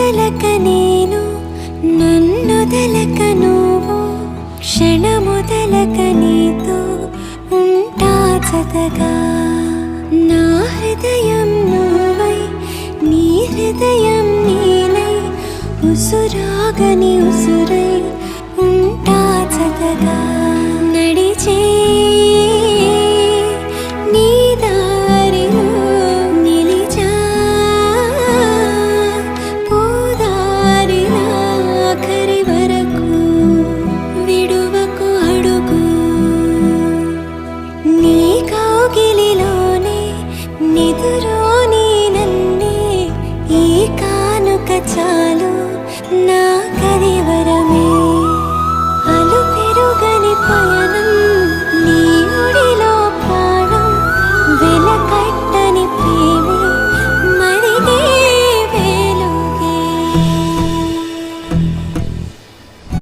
కదలక నేను నన్నొదలక నువ్వు క్షణమొదలక నీతో ఉంటా జతగా నా హృదయం నువ్వై నీ హృదయం నేనై ఉసురాగని ఉసురై ఉంటా జతగా నడిచే నీ దారిలో నిలిచా పోదారిలా ఆఖరి వరకు విడువకు అడుగు నీ కౌగిలిలోనే నిదురోని నన్నే ఈ కానుక చాలు నా కరివరమే అలు పెరుగని పయనం